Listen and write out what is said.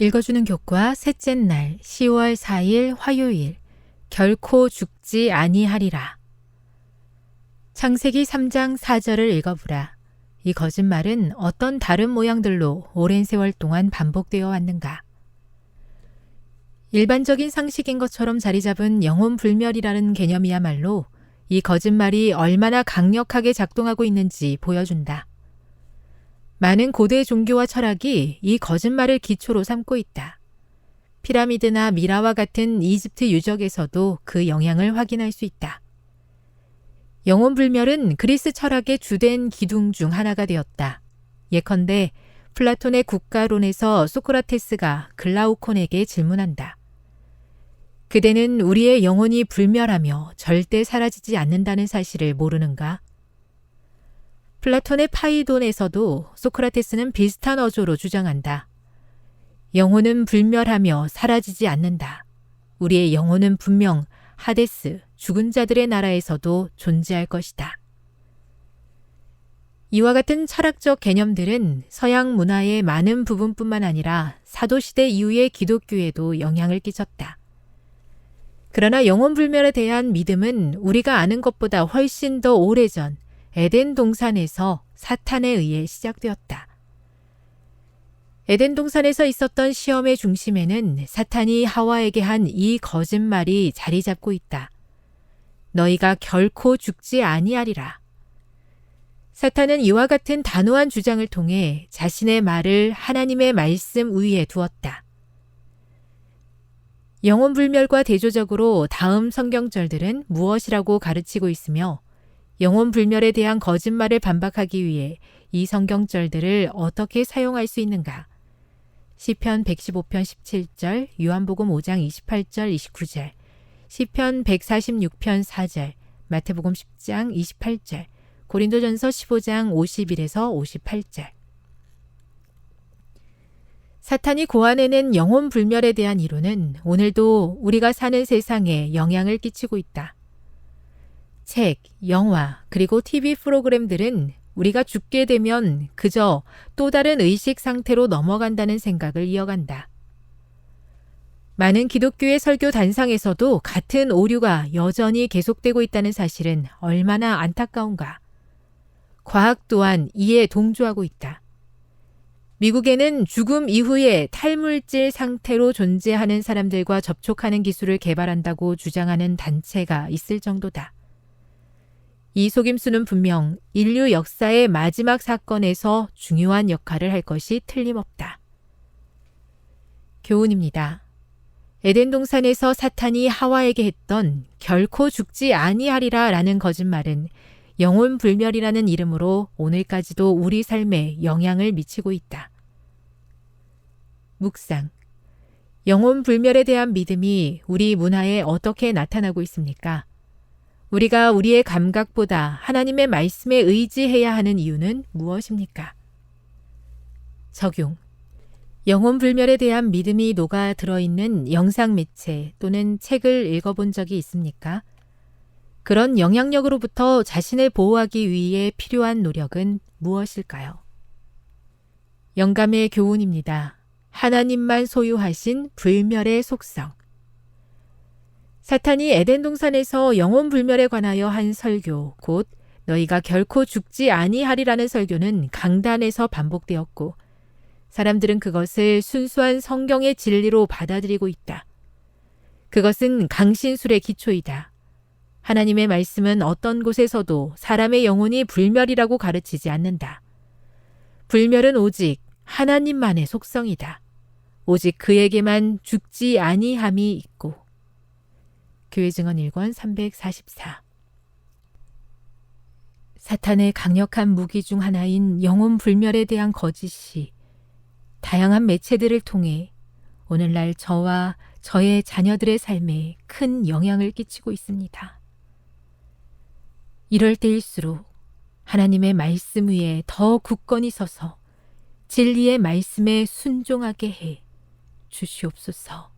읽어주는 교과 셋째 날 10월 4일 화요일 결코 죽지 아니하리라. 창세기 3장 4절을 읽어보라. 이 거짓말은 어떤 다른 모양들로 오랜 세월 동안 반복되어 왔는가? 일반적인 상식인 것처럼 자리 잡은 영혼불멸이라는 개념이야말로 이 거짓말이 얼마나 강력하게 작동하고 있는지 보여준다. 많은 고대 종교와 철학이 이 거짓말을 기초로 삼고 있다. 피라미드나 미라와 같은 이집트 유적에서도 그 영향을 확인할 수 있다. 영혼불멸은 그리스 철학의 주된 기둥 중 하나가 되었다. 예컨대 플라톤의 국가론에서 소크라테스가 글라우콘에게 질문한다. 그대는 우리의 영혼이 불멸하며 절대 사라지지 않는다는 사실을 모르는가? 플라톤의 파이돈에서도 소크라테스는 비슷한 어조로 주장한다. 영혼은 불멸하며 사라지지 않는다. 우리의 영혼은 분명 하데스, 죽은 자들의 나라에서도 존재할 것이다. 이와 같은 철학적 개념들은 서양 문화의 많은 부분뿐만 아니라 사도시대 이후의 기독교에도 영향을 끼쳤다. 그러나 영혼불멸에 대한 믿음은 우리가 아는 것보다 훨씬 더 오래전 에덴 동산에서 사탄에 의해 시작되었다. 에덴 동산에서 있었던 시험의 중심에는 사탄이 하와에게 한 이 거짓말이 자리 잡고 있다. 너희가 결코 죽지 아니하리라. 사탄은 이와 같은 단호한 주장을 통해 자신의 말을 하나님의 말씀 위에 두었다. 영혼불멸과 대조적으로 다음 성경절들은 무엇이라고 가르치고 있으며 영혼불멸에 대한 거짓말을 반박하기 위해 이 성경절들을 어떻게 사용할 수 있는가? 시편 115편 17절, 요한복음 5장 28절 29절, 시편 146편 4절, 마태복음 10장 28절, 고린도전서 15장 51에서 58절. 사탄이 고안해낸 영혼불멸에 대한 이론은 오늘도 우리가 사는 세상에 영향을 끼치고 있다. 책, 영화, 그리고 TV 프로그램들은 우리가 죽게 되면 그저 또 다른 의식 상태로 넘어간다는 생각을 이어간다. 많은 기독교의 설교 단상에서도 같은 오류가 여전히 계속되고 있다는 사실은 얼마나 안타까운가. 과학 또한 이에 동조하고 있다. 미국에는 죽음 이후에 탈물질 상태로 존재하는 사람들과 접촉하는 기술을 개발한다고 주장하는 단체가 있을 정도다. 이 속임수는 분명 인류 역사의 마지막 사건에서 중요한 역할을 할 것이 틀림없다. 교훈입니다. 에덴 동산에서 사탄이 하와에게 했던 결코 죽지 아니하리라 라는 거짓말은 영혼불멸이라는 이름으로 오늘까지도 우리 삶에 영향을 미치고 있다. 묵상. 영혼불멸에 대한 믿음이 우리 문화에 어떻게 나타나고 있습니까? 우리가 우리의 감각보다 하나님의 말씀에 의지해야 하는 이유는 무엇입니까? 적용. 영혼불멸에 대한 믿음이 녹아 들어있는 영상 매체 또는 책을 읽어본 적이 있습니까? 그런 영향력으로부터 자신을 보호하기 위해 필요한 노력은 무엇일까요? 영감의 교훈입니다. 하나님만 소유하신 불멸의 속성. 사탄이 에덴 동산에서 영혼불멸에 관하여 한 설교, 곧 너희가 결코 죽지 아니하리라는 설교는 강단에서 반복되었고 사람들은 그것을 순수한 성경의 진리로 받아들이고 있다. 그것은 강신술의 기초이다. 하나님의 말씀은 어떤 곳에서도 사람의 영혼이 불멸이라고 가르치지 않는다. 불멸은 오직 하나님만의 속성이다. 오직 그에게만 죽지 아니함이 있고. 교회 증언 1권 344. 사탄의 강력한 무기 중 하나인 영혼불멸에 대한 거짓이 다양한 매체들을 통해 오늘날 저와 저의 자녀들의 삶에 큰 영향을 끼치고 있습니다. 이럴 때일수록 하나님의 말씀 위에 더 굳건히 서서 진리의 말씀에 순종하게 해 주시옵소서.